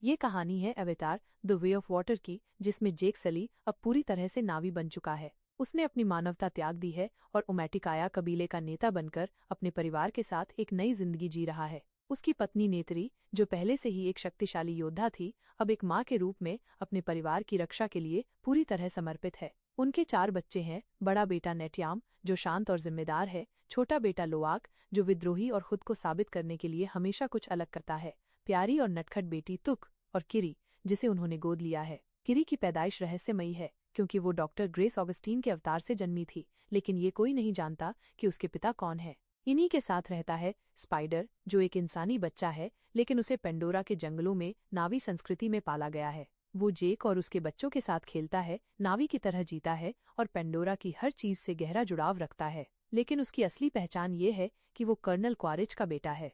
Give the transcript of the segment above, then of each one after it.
ये कहानी है अवतार द वे ऑफ वाटर की, जिसमें जेक सली अब पूरी तरह से नावी बन चुका है। उसने अपनी मानवता त्याग दी है और ओमेटिकाया कबीले का नेता बनकर अपने परिवार के साथ एक नई जिंदगी जी रहा है। उसकी पत्नी नेत्री, जो पहले से ही एक शक्तिशाली योद्धा थी, अब एक माँ के रूप में अपने परिवार की रक्षा के लिए पूरी तरह समर्पित है। उनके 4 बच्चे हैं। बड़ा बेटा नेट्याम, जो शांत और जिम्मेदार है। छोटा बेटा लोआक, जो विद्रोही और खुद को साबित करने के लिए हमेशा कुछ अलग करता है। प्यारी और नटखट बेटी तुक, और किरी, जिसे उन्होंने गोद लिया है। किरी की पैदाइश रहस्यमयी है, क्योंकि वो डॉक्टर ग्रेस ऑगस्टीन के अवतार से जन्मी थी, लेकिन ये कोई नहीं जानता कि उसके पिता कौन है। इन्हीं के साथ रहता है स्पाइडर, जो एक इंसानी बच्चा है, लेकिन उसे पेंडोरा के जंगलों में नावी संस्कृति में पाला गया है। वो जेक और उसके बच्चों के साथ खेलता है, नावी की तरह जीता है और पेंडोरा की हर चीज से गहरा जुड़ाव रखता है। लेकिन उसकी असली पहचान ये है कि वो कर्नल क्वारिज का बेटा है।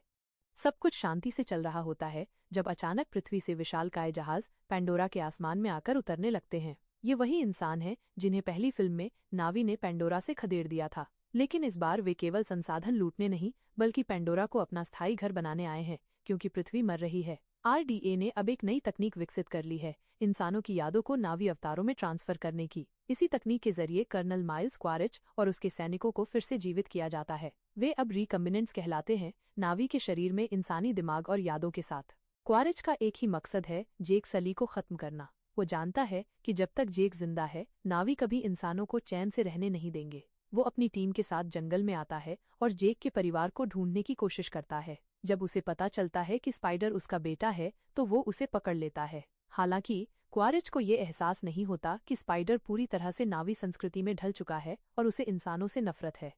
सब कुछ शांति से चल रहा होता है जब अचानक पृथ्वी से विशालकाय जहाज पेंडोरा के आसमान में आकर उतरने लगते हैं। ये वही इंसान है जिन्हें पहली फिल्म में नावी ने पेंडोरा से खदेड़ दिया था, लेकिन इस बार वे केवल संसाधन लूटने नहीं, बल्कि पेंडोरा को अपना स्थायी घर बनाने आए हैं, क्योंकि पृथ्वी मर रही है। RDA ने अब एक नई तकनीक विकसित कर ली है, इंसानों की यादों को नावी अवतारों में ट्रांसफर करने की। इसी तकनीक के जरिए कर्नल माइल्स क्वारिज और उसके सैनिकों को फिर से जीवित किया जाता है। वे अब रिकम्बिनेंट्स कहलाते हैं, नावी के शरीर में इंसानी दिमाग और यादों के साथ। क्वारिज का एक ही मकसद है, जेक सली को खत्म करना। वो जानता है कि जब तक जेक जिंदा है, नावी कभी इंसानों को चैन से रहने नहीं देंगे। वो अपनी टीम के साथ जंगल में आता है और जेक के परिवार को ढूंढने की कोशिश करता है। जब उसे पता चलता है कि स्पाइडर उसका बेटा है, तो वो उसे पकड़ लेता है। हालांकि क्वारिज को ये एहसास नहीं होता कि स्पाइडर पूरी तरह से नावी संस्कृति में ढल चुका है और उसे इंसानों से नफरत है।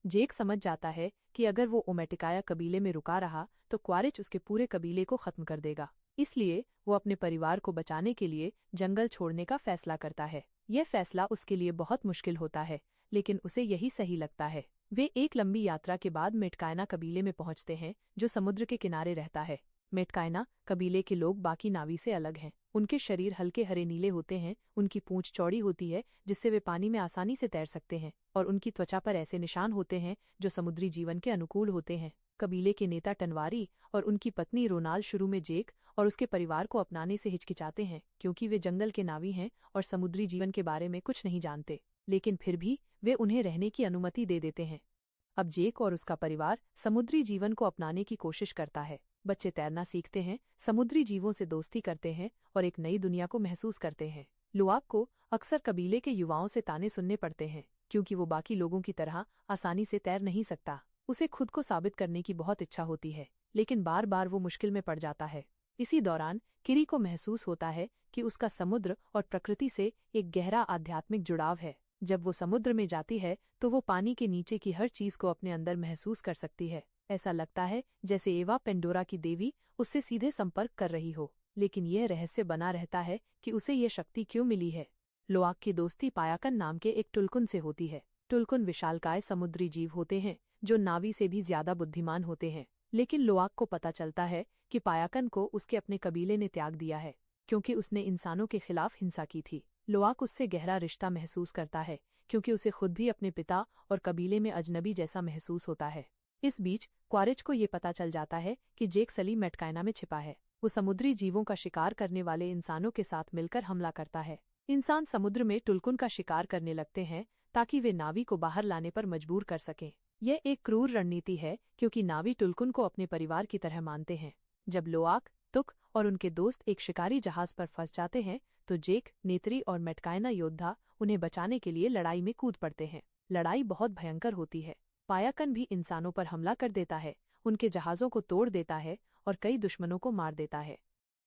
जेक समझ जाता है कि अगर वो ओमेटिकाया कबीले में रुका रहा तो क्वारिज उसके पूरे कबीले को खत्म कर देगा। इसलिए वो अपने परिवार को बचाने के लिए जंगल छोड़ने का फैसला करता है। यह फैसला उसके लिए बहुत मुश्किल होता है, लेकिन उसे यही सही लगता है। वे एक लंबी यात्रा के बाद मेटकायना कबीले में पहुंचते हैं, जो समुद्र के किनारे रहता है। मेटकायना कबीले के लोग बाकी नावी से अलग हैं। उनके शरीर हल्के हरे नीले होते हैं, उनकी पूंछ चौड़ी होती है जिससे वे पानी में आसानी से तैर सकते हैं, और उनकी त्वचा पर ऐसे निशान होते हैं जो समुद्री जीवन के अनुकूल होते हैं। कबीले के नेता टनवारी और उनकी पत्नी रोनाल शुरू में जेक और उसके परिवार को अपनाने से हिचकिचाते हैं, क्योंकि वे जंगल के नावी हैं और समुद्री जीवन के बारे में कुछ नहीं जानते। लेकिन फिर भी वे उन्हें रहने की अनुमति दे देते हैं। अब जेक और उसका परिवार समुद्री जीवन को अपनाने की कोशिश करता है। बच्चे तैरना सीखते हैं, समुद्री जीवों से दोस्ती करते हैं और एक नई दुनिया को महसूस करते हैं। लुआक को अक्सर कबीले के युवाओं से ताने सुनने पड़ते हैं, क्योंकि वो बाकी लोगों की तरह आसानी से तैर नहीं सकता। उसे खुद को साबित करने की बहुत इच्छा होती है, लेकिन बार बार वो मुश्किल में पड़ जाता है। इसी दौरान किरी को महसूस होता है कि उसका समुद्र और प्रकृति से एक गहरा आध्यात्मिक जुड़ाव है। जब वो समुद्र में जाती है तो वो पानी के नीचे की हर चीज को अपने अंदर महसूस कर सकती है। ऐसा लगता है जैसे एवा, पेंडोरा की देवी, उससे सीधे संपर्क कर रही हो। लेकिन यह रहस्य बना रहता है कि उसे यह शक्ति क्यों मिली है। लोआक की दोस्ती पायाकन नाम के एक टुलकुन से होती है। टुलकुन विशालकाय समुद्री जीव होते हैं जो नावी से भी ज्यादा बुद्धिमान होते हैं। लेकिन लोआक को पता चलता है कि पायाकन को उसके अपने कबीले ने त्याग दिया है, क्योंकि उसने इंसानों के खिलाफ हिंसा की थी। लोआक उससे गहरा रिश्ता महसूस करता है, क्योंकि उसे खुद भी अपने पिता और कबीले में अजनबी जैसा महसूस होता है। इस बीच क्वारिज को ये पता चल जाता है कि जेक सली मेटकायना में छिपा है। वो समुद्री जीवों का शिकार करने वाले इंसानों के साथ मिलकर हमला करता है। इंसान समुद्र में टुलकुन का शिकार करने लगते हैं ताकि वे नावी को बाहर लाने पर मजबूर कर सकें। यह एक क्रूर रणनीति है, क्योंकि नावी टुलकुन को अपने परिवार की तरह मानते हैं। जब लोआक, तुक और उनके दोस्त एक शिकारी जहाज पर फंस जाते हैं, तो जेक, नेत्री और मेटकायना योद्धा उन्हें बचाने के लिए लड़ाई में कूद पड़ते हैं। लड़ाई बहुत भयंकर होती है। पायाकन भी इंसानों पर हमला कर देता है, उनके जहाजों को तोड़ देता है और कई दुश्मनों को मार देता है।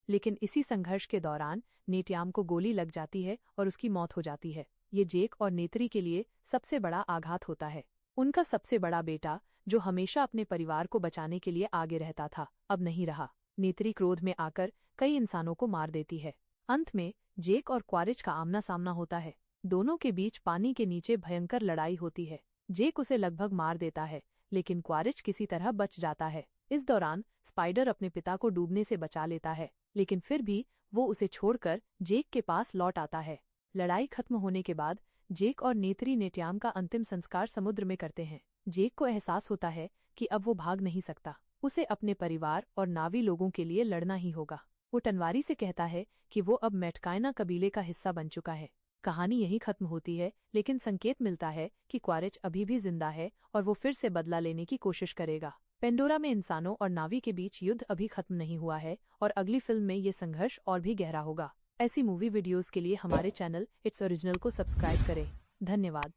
लेकिन इसी संघर्ष के दौरान नेट्याम को गोली लग जाती है और उसकी मौत हो जाती है। ये जेक और नेत्री के लिए सबसे बड़ा आघात होता है। उनका सबसे बड़ा बेटा, जो हमेशा अपने परिवार को बचाने के लिए आगे रहता था, अब नहीं रहा। नेत्री क्रोध में आकर कई इंसानों को मार देती है। अंत में जेक और क्वारिज का आमना सामना होता है। दोनों के बीच पानी के नीचे भयंकर लड़ाई होती है। जेक उसे लगभग मार देता है, लेकिन क्वारिज किसी तरह बच जाता है। इस दौरान स्पाइडर अपने पिता को डूबने से बचा लेता है, लेकिन फिर भी वो उसे छोड़कर जेक के पास लौट आता है। लड़ाई खत्म होने के बाद जेक और नेत्री नेट्याम का अंतिम संस्कार समुद्र में करते हैं। जेक को एहसास होता है कि अब वो भाग नहीं सकता। उसे अपने परिवार और नावी लोगों के लिए लड़ना ही होगा। वो टनवारी से कहता है कि वो अब मैटकाइना कबीले का हिस्सा बन चुका है। कहानी यहीं खत्म होती है, लेकिन संकेत मिलता है कि क्वारेच अभी भी जिंदा है और वो फिर से बदला लेने की कोशिश करेगा। पेंडोरा में इंसानों और नावी के बीच युद्ध अभी खत्म नहीं हुआ है और अगली फिल्म में ये संघर्ष और भी गहरा होगा। ऐसी मूवी वीडियोस के लिए हमारे चैनल इट्स ओरिजिनल को सब्सक्राइब करें। धन्यवाद।